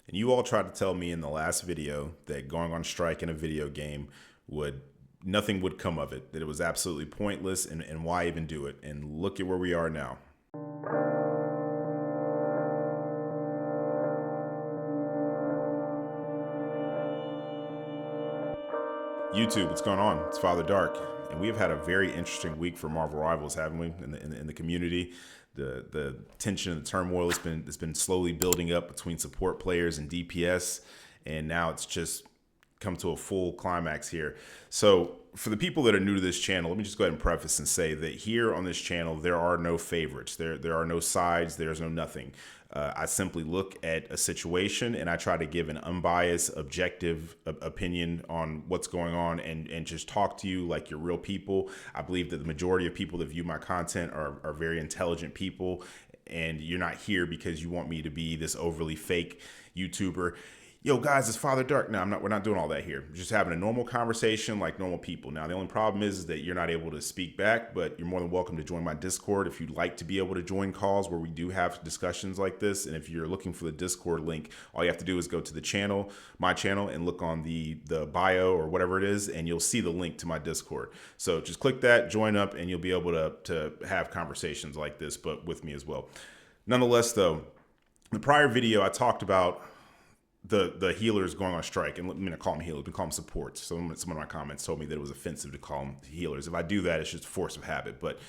And you all tried to tell me in the last video that going on strike in a video game would nothing would come of it, that it was absolutely pointless, and why even do it? And look at where we are now. YouTube, what's going on? It's Father Dark, and we have had a very interesting week for Marvel Rivals, haven't we? In the community, the tension and the turmoil has been slowly building up between support players and DPS, and now it's just come to a full climax here. So for the people that are new to this channel, let me just go ahead and preface and say that here on this channel, there are no favorites. There are no sides. There's no nothing. I simply look at a situation and I try to give an unbiased, objective opinion on what's going on and just talk to you like you're real people. I believe that the majority of people that view my content are very intelligent people, and you're not here because you want me to be this overly fake YouTuber. Yo, guys, it's Father Dark. No, we're not doing all that here. We're just having a normal conversation like normal people. Now, the only problem is that you're not able to speak back, but you're more than welcome to join my Discord if you'd like to be able to join calls where we do have discussions like this. And if you're looking for the Discord link, all you have to do is go to the channel, my channel, and look on the bio or whatever it is, and you'll see the link to my Discord. So just click that, join up, and you'll be able to have conversations like this, but with me as well. Nonetheless, though, in the prior video, I talked about the healers going on strike, and I'm going to call them healers, we call them supports. Some of my comments told me that it was offensive to call them healers. If I do that, it's just a force of habit, but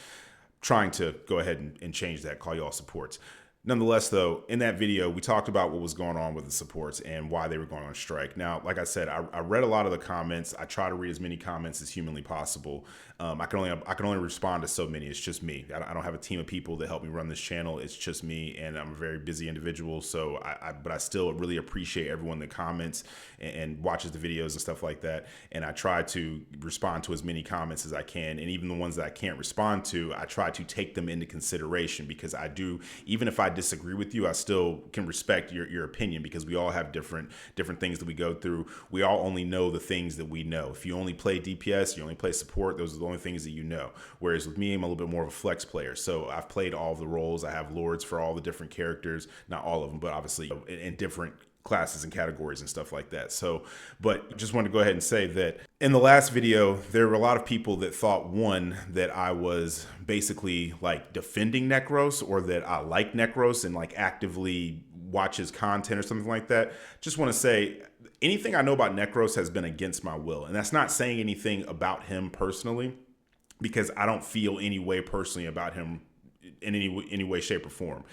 trying to go ahead and change that, call you all supports. Nonetheless, though, in that video, we talked about what was going on with the supports and why they were going on strike. Now, like I said, I read a lot of the comments. I try to read as many comments as humanly possible. I can only respond to so many. It's just me. I don't have a team of people that help me run this channel. It's just me, and I'm a very busy individual. So, but I still really appreciate everyone that comments and watches the videos and stuff like that. And I try to respond to as many comments as I can. And even the ones that I can't respond to, I try to take them into consideration, because I do, even if I disagree with you, I still can respect your opinion, because we all have different things that we go through. We all only know the things that we know. If you only play DPS, you only play support, those are the only things that you know. Whereas with me, I'm a little bit more of a flex player. So I've played all the roles. I have lords for all the different characters, not all of them, but obviously in different classes and categories and stuff like that. So, but just want to go ahead and say that in the last video, there were a lot of people that thought, one, that I was basically like defending Necros, or that I like Necros and like actively watch his content or something like that. Just want to say, anything I know about Necros has been against my will. And that's not saying anything about him personally, because I don't feel any way personally about him in any way, shape, or form.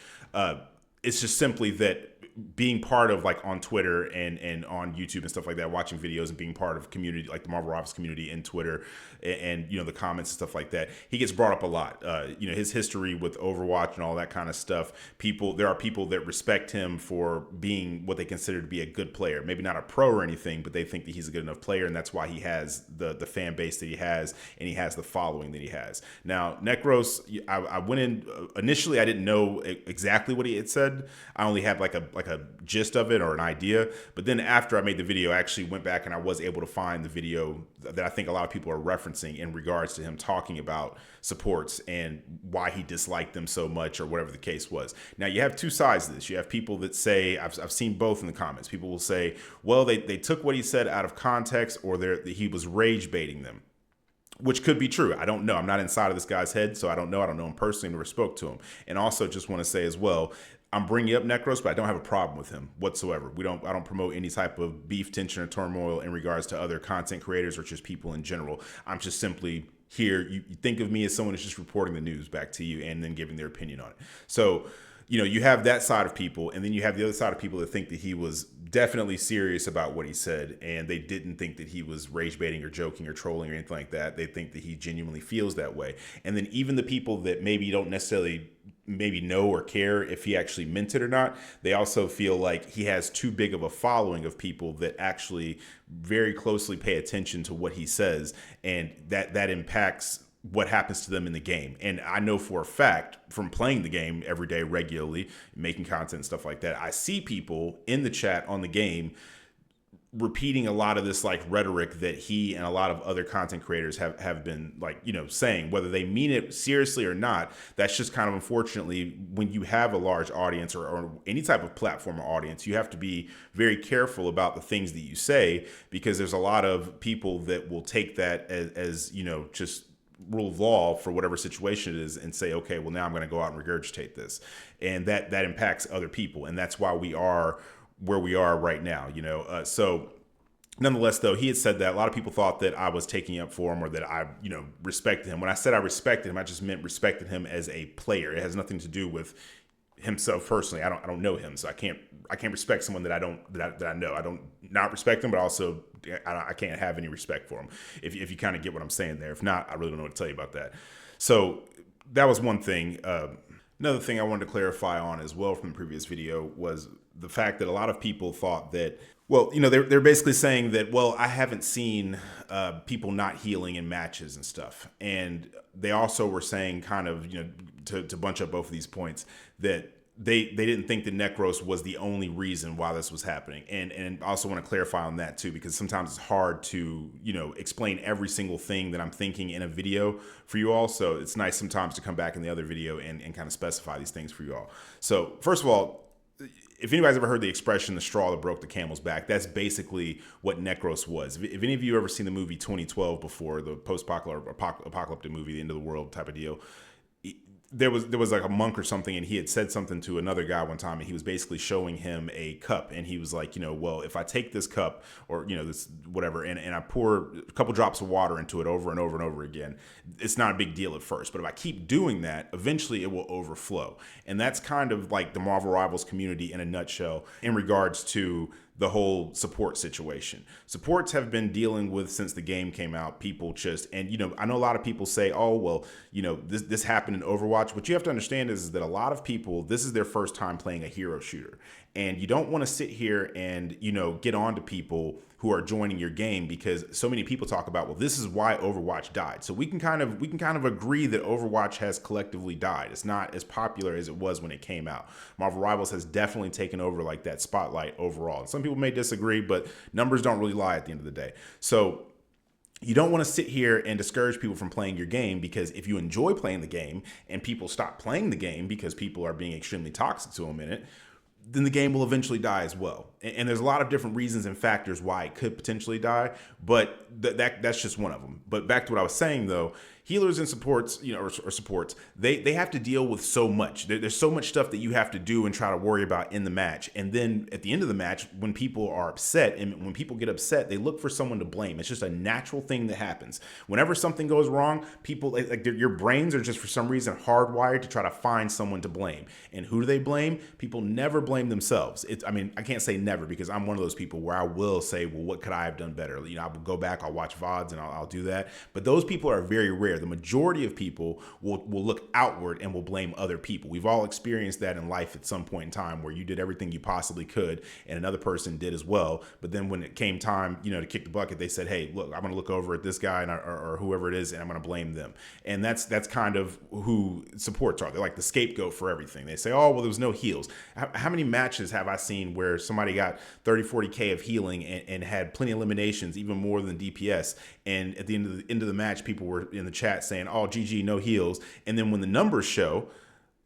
It's just simply that being part of, like, on Twitter and on YouTube and stuff like that, watching videos and being part of community like the Marvel Rivals community in Twitter and you know, the comments and stuff like that, he gets brought up a lot. You know, his history with Overwatch and all that kind of stuff. There are people that respect him for being what they consider to be a good player, maybe not a pro or anything, but they think that he's a good enough player, and that's why he has the fan base that he has, and he has the following that he has. Now, Necros, I went in initially, I didn't know exactly what he had said. I only had like a gist of it or an idea. But then after I made the video, I actually went back and I was able to find the video that I think a lot of people are referencing in regards to him talking about supports and why he disliked them so much, or whatever the case was. Now, you have two sides to this. You have people that say, I've seen both in the comments. People will say, well, they took what he said out of context, or he was rage baiting them, which could be true. I don't know. I'm not inside of this guy's head, so I don't know. I don't know him personally, never spoke to him. And also just want to say as well, I'm bringing up Necros, but I don't have a problem with him whatsoever. I don't promote any type of beef, tension, or turmoil in regards to other content creators or just people in general. I'm just simply here. You think of me as someone who's just reporting the news back to you and then giving their opinion on it. So, you know, you have that side of people, and then you have the other side of people that think that he was definitely serious about what he said, and they didn't think that he was rage baiting or joking or trolling or anything like that. They think that he genuinely feels that way. And then even the people that maybe don't necessarily maybe know or care if he actually meant it or not, they also feel like he has too big of a following of people that actually very closely pay attention to what he says, and that impacts what happens to them in the game. And I know for a fact from playing the game every day regularly, making content and stuff like that, I see people in the chat on the game repeating a lot of this like rhetoric that he and a lot of other content creators have been like, saying, whether they mean it seriously or not. That's just kind of, unfortunately, when you have a large audience or any type of platform or audience, you have to be very careful about the things that you say, because there's a lot of people that will take that as just rule of law for whatever situation it is and say, okay, well, now I'm going to go out and regurgitate this. And that impacts other people. And that's why we are where we are right now, so nonetheless, though, he had said that a lot of people thought that I was taking up for him, or that I, respected him. When I said I respected him, I just meant respected him as a player. It has nothing to do with himself personally. I don't know him, so I can't respect someone that I know. I don't not respect him, but also I can't have any respect for him. If you kind of get what I'm saying there. If not, I really don't know what to tell you about that. So that was one thing. Another thing I wanted to clarify on as well from the previous video was the fact that a lot of people thought that, well, they're basically saying that, well, I haven't seen people not healing in matches and stuff. And they also were saying, kind of, to bunch up both of these points, that they didn't think that Necros was the only reason why this was happening. And I also want to clarify on that too, because sometimes it's hard to, explain every single thing that I'm thinking in a video for you all. So it's nice sometimes to come back in the other video and kind of specify these things for you all. So first of all, if anybody's ever heard the expression, the straw that broke the camel's back, that's basically what Necros was. If any of you ever seen the movie 2012 before, the post-apocalyptic movie, the end of the world type of deal, there was like a monk or something, and he had said something to another guy one time, and he was basically showing him a cup, and he was like, well, if I take this cup, or this whatever, and I pour a couple drops of water into it over and over and over again, it's not a big deal at first, but if I keep doing that, eventually it will overflow. And that's kind of like the Marvel Rivals community in a nutshell in regards to the whole support situation. Supports have been dealing with since the game came out. People just, and I know a lot of people say, oh, well, this happened in Overwatch. What you have to understand is that a lot of people, this is their first time playing a hero shooter. And you don't want to sit here and, get on to people who are joining your game, because so many people talk about, well, this is why Overwatch died. So we can kind of agree that Overwatch has collectively died. It's not as popular as it was when it came out. Marvel Rivals has definitely taken over like that spotlight overall. And some people may disagree, but numbers don't really lie at the end of the day. So you don't want to sit here and discourage people from playing your game, because if you enjoy playing the game and people stop playing the game because people are being extremely toxic to them in it, then the game will eventually die as well. And there's a lot of different reasons and factors why it could potentially die, but that's just one of them. But back to what I was saying, though, healers and supports, or supports, they have to deal with so much. There's so much stuff that you have to do and try to worry about in the match. And then at the end of the match, when people are upset, and when people get upset, they look for someone to blame. It's just a natural thing that happens. Whenever something goes wrong, people, like your brains are just for some reason hardwired to try to find someone to blame. And who do they blame? People never blame themselves. I can't say never, because I'm one of those people where I will say, well, what could I have done better? I will go back, I'll watch VODs, and I'll do that. But those people are very rare. The majority of people will look outward and will blame other people. We've all experienced that in life at some point in time, where you did everything you possibly could and another person did as well. But then when it came time, to kick the bucket, they said, hey, look, I'm going to look over at this guy or whoever it is, and I'm going to blame them. And that's kind of who supports are. They're like the scapegoat for everything. They say, oh, well, there was no heals. How many matches have I seen where somebody got 30, 40K of healing and had plenty of eliminations, even more than DPS? And at the end of the match, people were in the chat saying, oh, GG, no heals. And then when the numbers show,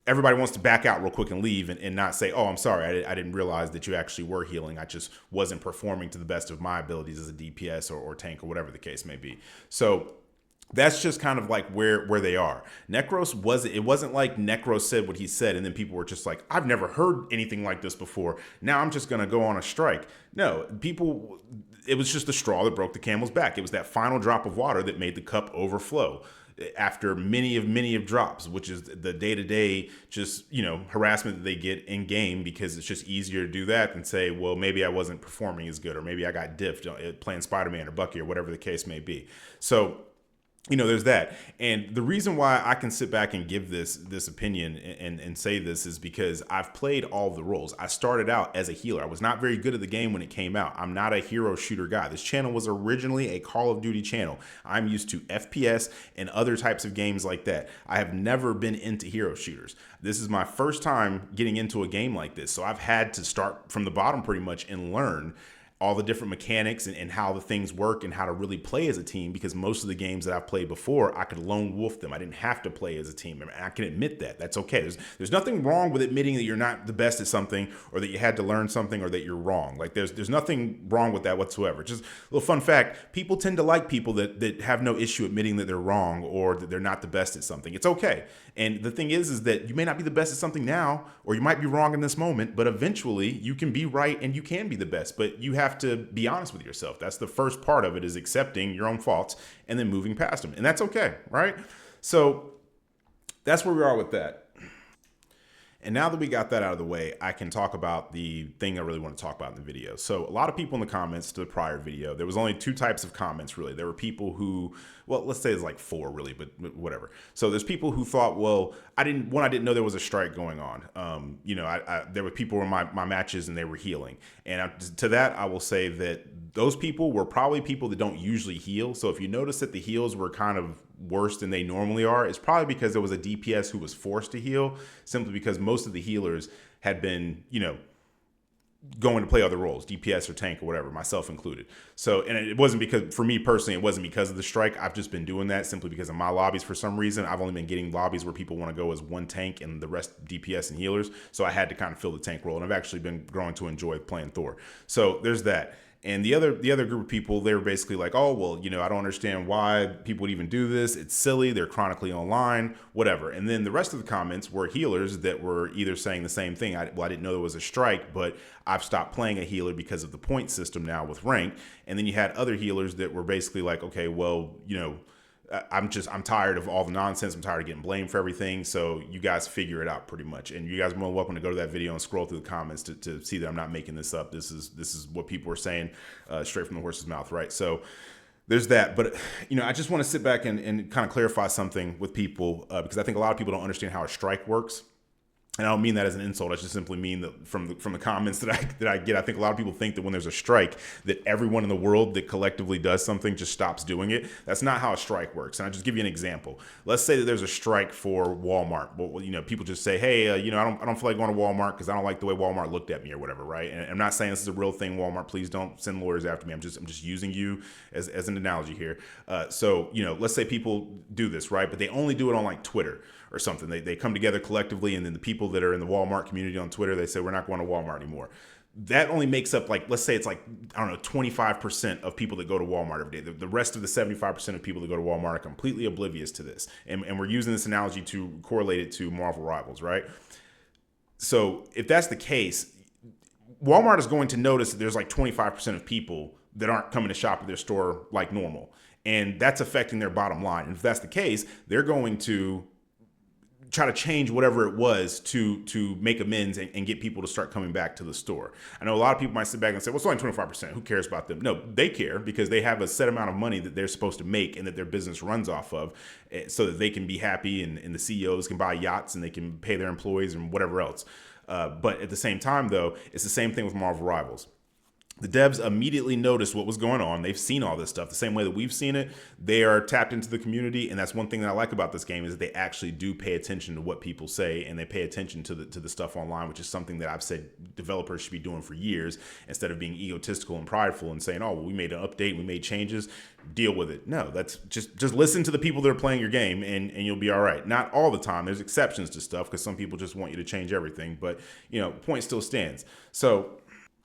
everybody wants to back out real quick and leave and not say, oh, I'm sorry, I didn't realize that you actually were healing. I just wasn't performing to the best of my abilities as a DPS or tank or whatever the case may be. So that's just kind of like where they are. Necros wasn't like Necros said what he said, and then people were just like, I've never heard anything like this before. Now I'm just going to go on a strike. No, it was just the straw that broke the camel's back. It was that final drop of water that made the cup overflow after many of drops, which is the day-to-day just, harassment that they get in game, because it's just easier to do that than say, well, maybe I wasn't performing as good, or maybe I got diffed playing Spider-Man or Bucky or whatever the case may be. So there's that. And the reason why I can sit back and give this opinion and say this is because I've played all the roles. I started out as a healer. I was not very good at the game when it came out. I'm not a hero shooter guy. This channel was originally a Call of Duty channel. I'm used to FPS and other types of games like that. I have never been into hero shooters. This is my first time getting into a game like this. So I've had to start from the bottom pretty much and learn. all the different mechanics and how the things work and how to really play as a team, because most of the games that I've played before, I could lone wolf them. I didn't have to play as a team. And I can admit that. That's okay. There's nothing wrong with admitting that you're not the best at something, or that you had to learn something, or that you're wrong. Like there's nothing wrong with that whatsoever. Just a little fun fact, people tend to like people that have no issue admitting that they're wrong or that they're not the best at something. It's okay. And the thing is that you may not be the best at something now, or you might be wrong in this moment, but eventually you can be right and you can be the best. But you have to be honest with yourself. That's the first part of it, is accepting your own faults and then moving past them. And that's okay, right? So that's where we are with that. And now that we got that out of the way, I can talk about the thing I really want to talk about in the video. So a lot of people in the comments to the prior video, there was only two types of comments, really. There were people who, well, let's say it's like four, really, but whatever. So there's people who thought, well, I didn't know there was a strike going on. There were people in my matches and they were healing. And to that, I will say that those people were probably people that don't usually heal. So if you notice that the heals were kind of worse than they normally are, it's probably because there was a DPS who was forced to heal, simply because most of the healers had been, going to play other roles, DPS or tank or whatever, myself included. So, and it wasn't because, for me personally, it wasn't because of the strike. I've just been doing that simply because of my lobbies. For some reason, I've only been getting lobbies where people want to go as one tank and the rest DPS and healers. So I had to kind of fill the tank role, and I've actually been growing to enjoy playing Thor. So there's that. And the other group of people, they were basically like, oh, well, I don't understand why people would even do this. It's silly. They're chronically online, whatever. And then the rest of the comments were healers that were either saying the same thing. I didn't know there was a strike, but I've stopped playing a healer because of the point system now with rank. And then you had other healers that were basically like, okay, well, I'm tired of all the nonsense. I'm tired of getting blamed for everything. So you guys figure it out, pretty much. And you guys are more welcome to go to that video and scroll through the comments to see that I'm not making this up. This is what people are saying straight from the horse's mouth, right? So there's that. But, I just want to sit back and kind of clarify something with people because I think a lot of people don't understand how a strike works. And I don't mean that as an insult. I just simply mean that from the comments that I get, I think a lot of people think that when there's a strike, that everyone in the world that collectively does something just stops doing it. That's not how a strike works. And I'll just give you an example. Let's say that there's a strike for Walmart. Well, people just say, hey, I don't feel like going to Walmart because I don't like the way Walmart looked at me or whatever, right? And I'm not saying this is a real thing, Walmart. Please don't send lawyers after me. I'm just using you as an analogy here. So let's say people do this, right? But they only do it on like Twitter or something. They come together collectively, and then the people that are in the Walmart community on Twitter, they say, we're not going to Walmart anymore. That only makes up, like, let's say it's like, 25% of people that go to Walmart every day. The rest of the 75% of people that go to Walmart are completely oblivious to this. And we're using this analogy to correlate it to Marvel Rivals, right? So if that's the case, Walmart is going to notice that there's like 25% of people that aren't coming to shop at their store like normal. And that's affecting their bottom line. And if that's the case, they're going to try to change whatever it was to make amends and get people to start coming back to the store. I know a lot of people might sit back and say, well, it's only 25%. Who cares about them? No, they care because they have a set amount of money that they're supposed to make and that their business runs off of so that they can be happy and the CEOs can buy yachts and they can pay their employees and whatever else. But at the same time, though, it's the same thing with Marvel Rivals. The devs immediately noticed what was going on. They've seen all this stuff the same way that we've seen it. They are tapped into the community, and that's one thing that I like about this game is that they actually do pay attention to what people say, and they pay attention to the stuff online, which is something that I've said developers should be doing for years instead of being egotistical and prideful and saying, oh, well, we made an update, we made changes, deal with it. No, that's just listen to the people that are playing your game, and you'll be all right. Not all the time. There's exceptions to stuff because some people just want you to change everything, but point still stands. So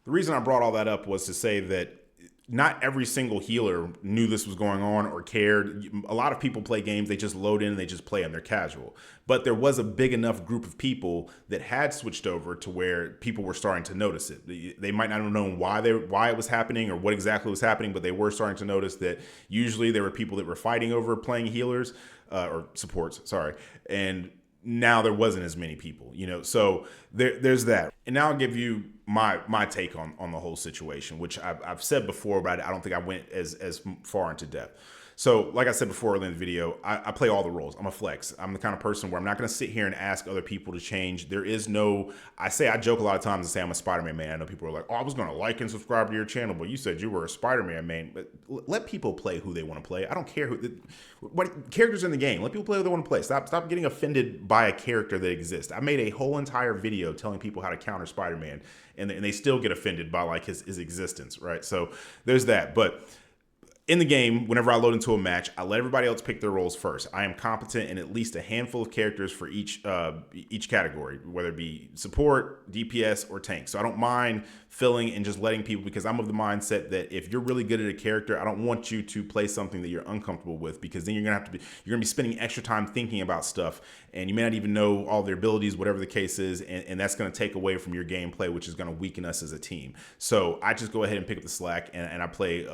the reason I brought all that up was to say that not every single healer knew this was going on or cared. A lot of people play games, they just load in and they just play them, they're casual. But there was a big enough group of people that had switched over to where people were starting to notice it. They might not have known why it was happening or what exactly was happening, but they were starting to notice that usually there were people that were fighting over playing healers or supports, sorry. And now there wasn't as many people, so there's that. And now I'll give you my take on the whole situation, which I've said before, but I don't think I went as far into depth. So, like I said before in the video, I play all the roles. I'm a flex. I'm the kind of person where I'm not going to sit here and ask other people to change. There is no, I joke a lot of times and say I'm a Spider-Man man. I know people are like, oh, I was going to like and subscribe to your channel, but you said you were a Spider-Man man. But let people play who they want to play. I don't care what characters in the game. Let people play who they want to play. Stop getting offended by a character that exists. I made a whole entire video telling people how to counter Spider-Man, and they still get offended by like his existence, right? So there's that. But in the game, whenever I load into a match, I let everybody else pick their roles first. I am competent in at least a handful of characters for each category, whether it be support, DPS, or tank. So I don't mind filling and just letting people, because I'm of the mindset that if you're really good at a character, I don't want you to play something that you're uncomfortable with, because then you're gonna be spending extra time thinking about stuff, and you may not even know all their abilities, whatever the case is, and that's gonna take away from your gameplay, which is gonna weaken us as a team. So I just go ahead and pick up the slack, and I play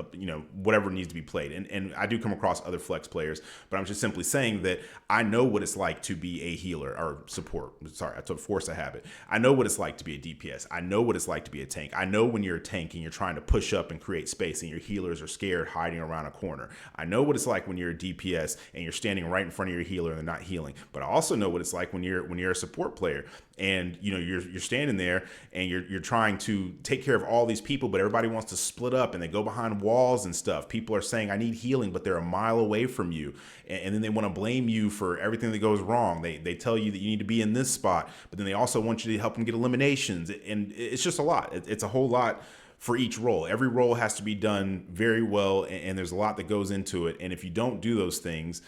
whatever needs to be played. And I do come across other flex players, but I'm just simply saying that I know what it's like to be a healer or support. Sorry, I took force a habit. I know what it's like to be a DPS. I know what it's like to be a tank. I know when you're a tank and you're trying to push up and create space and your healers are scared hiding around a corner. I know what it's like when you're a DPS and you're standing right in front of your healer and they're not healing. But I also know what it's like when you're a support player and you're standing there and you're trying to take care of all these people, but everybody wants to split up and they go behind walls and stuff. People are saying I need healing, but they're a mile away from you, and then they want to blame you for everything that goes wrong. They tell you that you need to be in this spot, but then they also want you to help them get eliminations, and it's just a lot. It's a whole lot for each role. Every role has to be done very well, and there's a lot that goes into it. And if you don't do those things,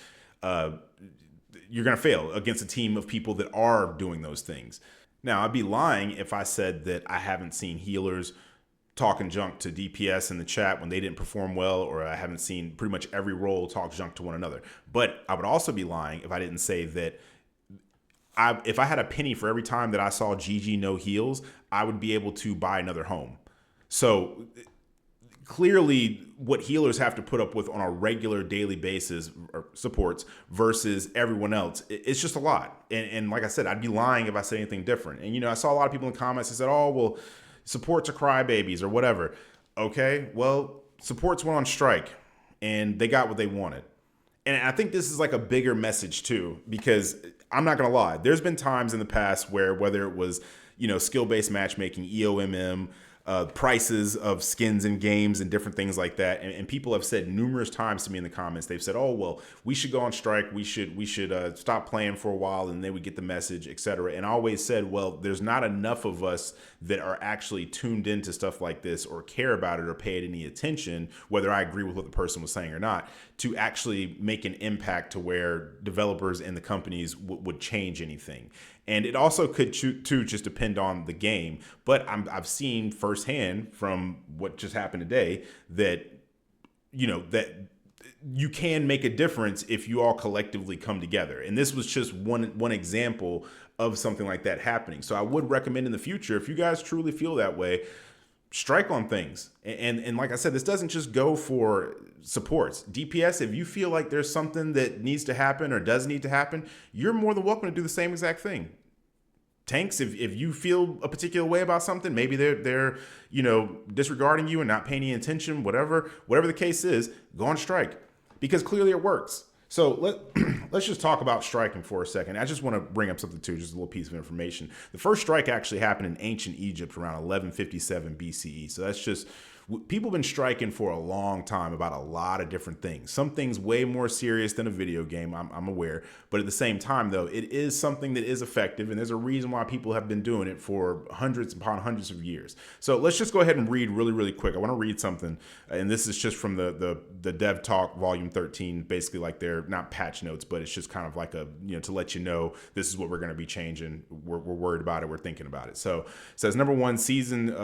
you're going to fail against a team of people that are doing those things. Now, I'd be lying if I said that I haven't seen healers talking junk to DPS in the chat when they didn't perform well, or I haven't seen pretty much every role talk junk to one another. But I would also be lying if I didn't say that if I had a penny for every time that I saw GG no heals, I would be able to buy another home. So clearly what healers have to put up with on a regular daily basis, or supports, versus everyone else, it's just a lot. And like I said, I'd be lying if I said anything different. And I saw a lot of people in the comments that said, oh, well, supports are crybabies or whatever. Okay, well, supports went on strike and they got what they wanted. And I think this is like a bigger message too, because I'm not gonna lie, there's been times in the past where, whether it was skill-based matchmaking, EOMM, prices of skins in games and different things like that, and people have said numerous times to me in the comments, they've said, oh, well, we should go on strike, we should stop playing for a while, and then we get the message, etc. And I always said, well, there's not enough of us that are actually tuned into stuff like this or care about it or pay it any attention, whether I agree with what the person was saying or not, to actually make an impact to where developers and the companies would change anything. And it also could too just depend on the game. But I've seen firsthand from what just happened today that that you can make a difference if you all collectively come together. And this was just one example of something like that happening. So I would recommend in the future, if you guys truly feel that way, strike on things. And like I said, this doesn't just go for supports. DPS, if you feel like there's something that needs to happen or does need to happen, you're more than welcome to do the same exact thing. Tanks, if you feel a particular way about something, maybe they're disregarding you and not paying any attention, whatever the case is, go on strike, because clearly it works. So let's just talk about striking for a second. I just want to bring up something too, just a little piece of information. The first strike actually happened in ancient Egypt around 1157 BCE. So that's just, people have been striking for a long time about a lot of different things. Some things way more serious than a video game, I'm aware. But at the same time, though, it is something that is effective, and there's a reason why people have been doing it for hundreds upon hundreds of years. So let's just go ahead and read really, really quick. I want to read something, and this is just from the Dev Talk Volume 13, basically like their, not patch notes, but it's just kind of like a, to let you know this is what we're going to be changing. We're worried about it. We're thinking about it. So it says, number one, season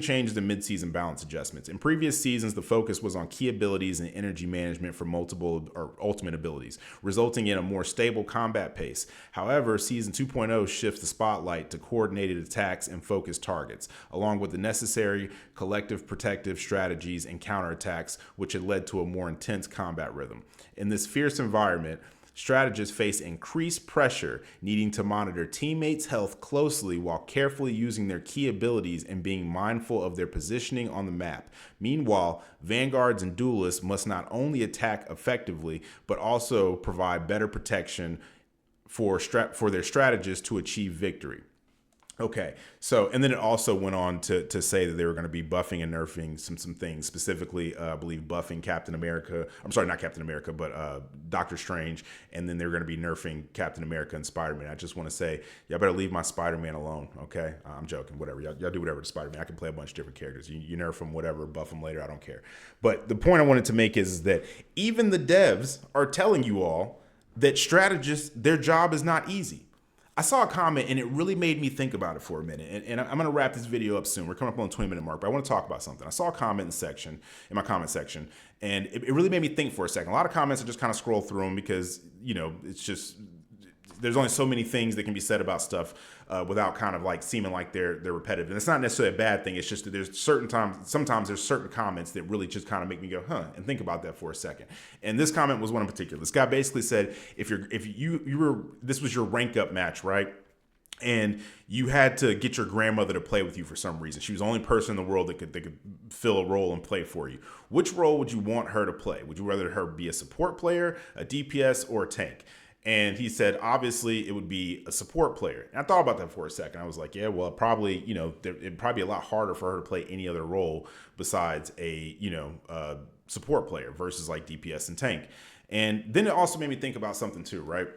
changes and mid-season balance adjustments. In previous seasons, the focus was on key abilities and energy management for multiple or ultimate abilities, resulting in a more stable combat pace. However, Season 2.0 shifts the spotlight to coordinated attacks and focused targets, along with the necessary collective protective strategies and counterattacks, which had led to a more intense combat rhythm. In this fierce environment, Strategists face increased pressure, needing to monitor teammates' health closely while carefully using their key abilities and being mindful of their positioning on the map. Meanwhile, vanguards and duelists must not only attack effectively, but also provide better protection for their strategists to achieve victory. Okay, so and then it also went on to say that they were going to be buffing and nerfing some things, specifically, I believe buffing Captain America. I'm sorry, not Captain America, but Doctor Strange, and then they're going to be nerfing Captain America and Spider-Man. I just want to say, y'all better leave my Spider-Man alone, okay? I'm joking, whatever. Y'all do whatever to Spider-Man. I can play a bunch of different characters. You nerf them, whatever, buff them later, I don't care. But the point I wanted to make is that even the devs are telling you all that strategists, their job is not easy. I saw a comment and it really made me think about it for a minute. And I'm going to wrap this video up soon. We're coming up on the 20-minute mark, but I want to talk about something. I saw a comment in my comment section, and it really made me think for a second. A lot of comments, I just kind of scroll through them because, it's just, there's only so many things that can be said about stuff without kind of like seeming like they're repetitive. And it's not necessarily a bad thing. It's just that there's sometimes there's certain comments that really just kind of make me go, and think about that for a second. And this comment was one in particular. This guy basically said, if this was your rank up match, right? And you had to get your grandmother to play with you for some reason. She was the only person in the world that could fill a role and play for you. Which role would you want her to play? Would you rather her be a support player, a DPS, or a tank? And he said, obviously, it would be a support player. And I thought about that for a second. I was like, yeah, well, probably, it'd probably be a lot harder for her to play any other role besides a support player versus like DPS and tank. And then it also made me think about something too, right?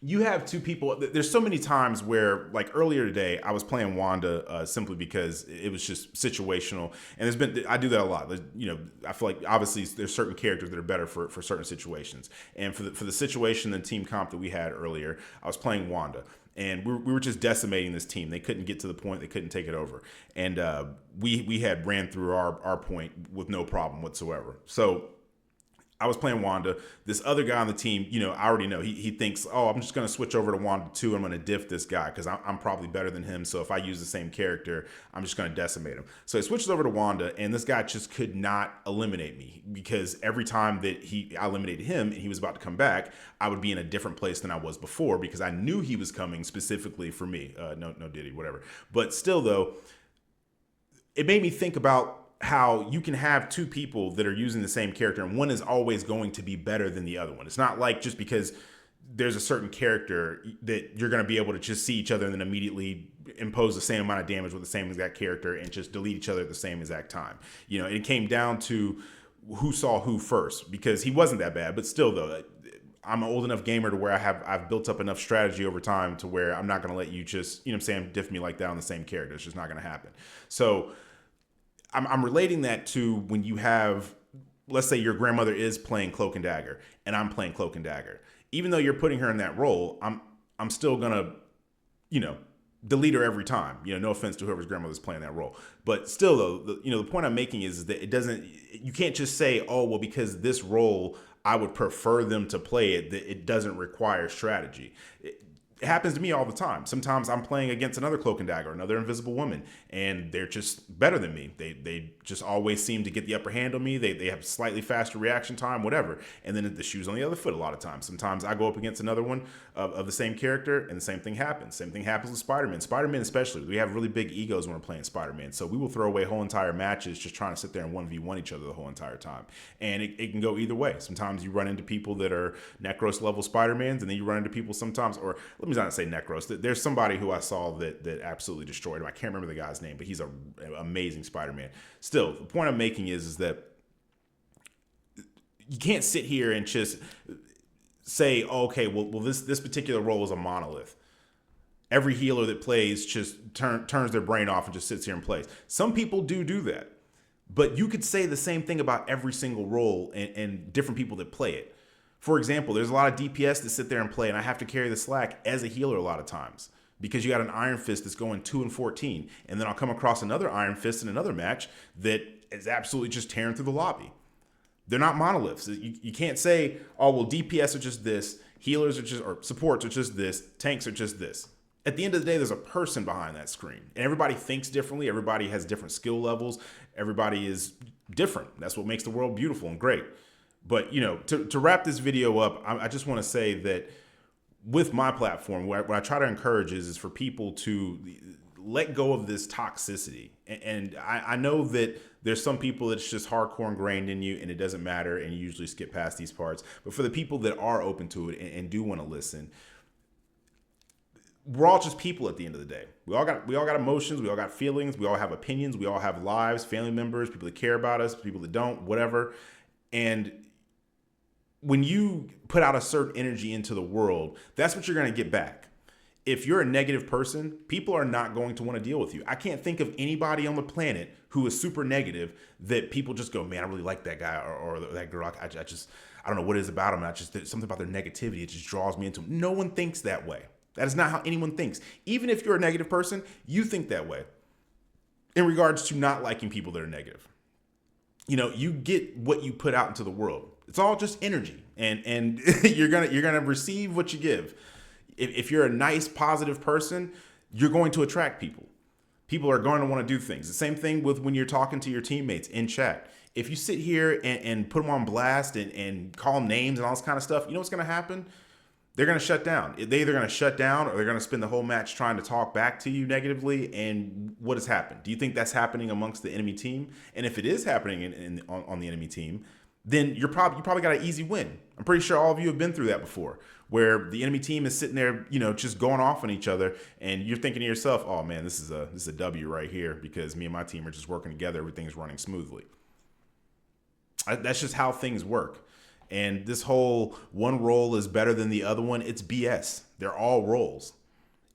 You have two people. There's so many times where, like earlier today, I was playing Wanda simply because it was just situational. And I do that a lot. I feel like obviously there's certain characters that are better for certain situations. And for the situation and team comp that we had earlier, I was playing Wanda. And we were just decimating this team. They couldn't get to the point. They couldn't take it over. And we had ran through our point with no problem whatsoever. So I was playing Wanda. This other guy on the team, I already know. He thinks, I'm just going to switch over to Wanda 2. I'm going to diff this guy because I'm probably better than him. So if I use the same character, I'm just going to decimate him. So he switches over to Wanda, and this guy just could not eliminate me because every time that I eliminated him and he was about to come back, I would be in a different place than I was before because I knew he was coming specifically for me. No Diddy, whatever. But still, though, it made me think about how you can have two people that are using the same character and one is always going to be better than the other one. It's not like just because there's a certain character that you're going to be able to just see each other and then immediately impose the same amount of damage with the same exact character and just delete each other at the same exact time. It came down to who saw who first because he wasn't that bad, but still though, I'm an old enough gamer to where I've built up enough strategy over time to where I'm not going to let you just, diff me like that on the same character. It's just not going to happen. So I'm relating that to when you have, let's say your grandmother is playing Cloak and Dagger and I'm playing Cloak and Dagger. Even though you're putting her in that role, I'm still gonna, delete her every time. No offense to whoever's grandmother's playing that role. But still though, the point I'm making is that you can't just say, because this role, I would prefer them to play it, that it doesn't require strategy. It happens to me all the time. Sometimes I'm playing against another Cloak and Dagger, another Invisible Woman, and they're just better than me. They just always seem to get the upper hand on me. They have slightly faster reaction time, whatever. And then the shoe's on the other foot a lot of times. Sometimes I go up against another one of the same character, and the same thing happens. Same thing happens with Spider-Man. Spider-Man especially. We have really big egos when we're playing Spider-Man, so we will throw away whole entire matches just trying to sit there and 1v1 each other the whole entire time. And it can go either way. Sometimes you run into people that are Necros level Spider-Mans, and then you run into people sometimes, or let me not say Necros. There's somebody who I saw that absolutely destroyed him. I can't remember the guy's name, but he's an amazing Spider-Man. Still, the point I'm making is that you can't sit here and just say, this particular role is a monolith. Every healer that plays just turns their brain off and just sits here and plays. Some people do that. But you could say the same thing about every single role and different people that play it. For example, there's a lot of DPS that sit there and play, and I have to carry the slack as a healer a lot of times because you got an Iron Fist that's going 2 and 14, and then I'll come across another Iron Fist in another match that is absolutely just tearing through the lobby. They're not monoliths. You can't say, DPS are just this, healers are just, or supports are just this, tanks are just this. At the end of the day, there's a person behind that screen, and everybody thinks differently. Everybody has different skill levels. Everybody is different. That's what makes the world beautiful and great. But, to wrap this video up, I just want to say that with my platform, what I try to encourage is for people to let go of this toxicity. And I know that there's some people that's just hardcore ingrained in you and it doesn't matter and you usually skip past these parts. But for the people that are open to it and do want to listen, we're all just people at the end of the day. We all got emotions, we all got feelings, we all have opinions, we all have lives, family members, people that care about us, people that don't, whatever. And when you put out a certain energy into the world, that's what you're going to get back. If you're a negative person, people are not going to want to deal with you. I can't think of anybody on the planet who is super negative that people just go, man, I really like that guy or that girl. I don't know what it is about them. There's something about their negativity. It just draws me into them. No one thinks that way. That is not how anyone thinks. Even if you're a negative person, you think that way in regards to not liking people that are negative. You get what you put out into the world. It's all just energy, and you're gonna receive what you give. If you're a nice, positive person, you're going to attract people. People are going to want to do things. The same thing with when you're talking to your teammates in chat. If you sit here and put them on blast and call them names and all this kind of stuff, you know what's going to happen? They're going to shut down. They're either going to shut down or they're going to spend the whole match trying to talk back to you negatively. And what has happened? Do you think that's happening amongst the enemy team? And if it is happening on the enemy team, then you probably got an easy win. I'm pretty sure all of you have been through that before, where the enemy team is sitting there, just going off on each other, and you're thinking to yourself, "Oh man, this is a W right here because me and my team are just working together. Everything's running smoothly." That's just how things work. And this whole one role is better than the other one, it's BS. They're all roles.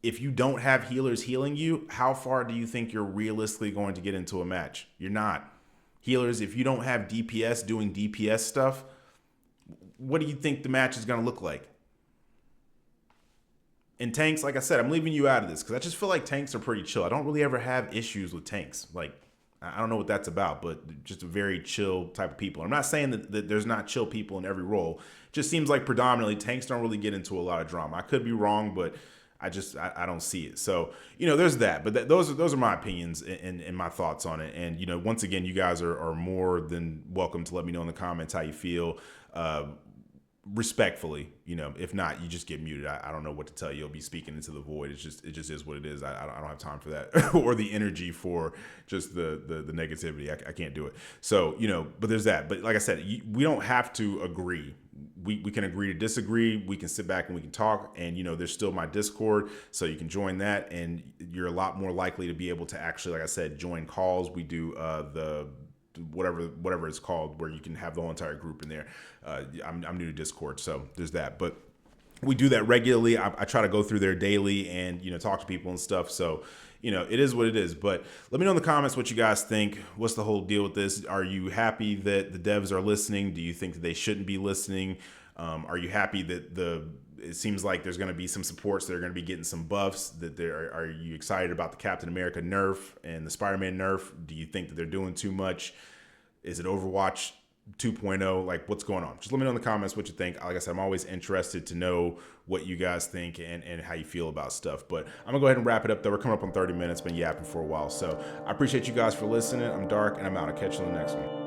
If you don't have healers healing you, how far do you think you're realistically going to get into a match? You're not. Healers, if you don't have DPS doing DPS stuff, what do you think the match is going to look like? And tanks, like I said, I'm leaving you out of this because I just feel like tanks are pretty chill. I don't really ever have issues with tanks. Like, I don't know what that's about, but just a very chill type of people. I'm not saying that there's not chill people in every role. It just seems like predominantly tanks don't really get into a lot of drama. I could be wrong, but I don't see it. So, there's that. But those are my opinions and my thoughts on it. And, once again, you guys are more than welcome to let me know in the comments how you feel. Respectfully, if not, you just get muted. I don't know what to tell you. You'll be speaking into the void. It just is what it is. I don't have time for that or the energy for just the negativity. I can't do it. So, but there's that. But like I said, we don't have to agree. We can agree to disagree. We can sit back and we can talk. And, there's still my Discord. So you can join that. And you're a lot more likely to be able to actually, like I said, join calls. We do the whatever it's called, where you can have the whole entire group in there. I'm new to Discord, so there's that. But we do that regularly. I try to go through there daily and talk to people and stuff. So it is what it is. But let me know in the comments what you guys think. What's the whole deal with this? Are you happy that the devs are listening? Do you think that they shouldn't be listening? Are you happy that it seems like there's going to be some supports that are going to be getting some buffs? Are you excited about the Captain America nerf and the Spider-Man nerf? Do you think that they're doing too much? Is it Overwatch 2.0? Like, what's going on? Just let me know in the comments what you think. Like I said, I'm always interested to know what you guys think and how you feel about stuff. But I'm gonna go ahead and wrap it up though. We're coming up on 30 minutes, been yapping for a while. So I appreciate you guys for listening. I'm Dark and I'm out. I'll catch you on the next one.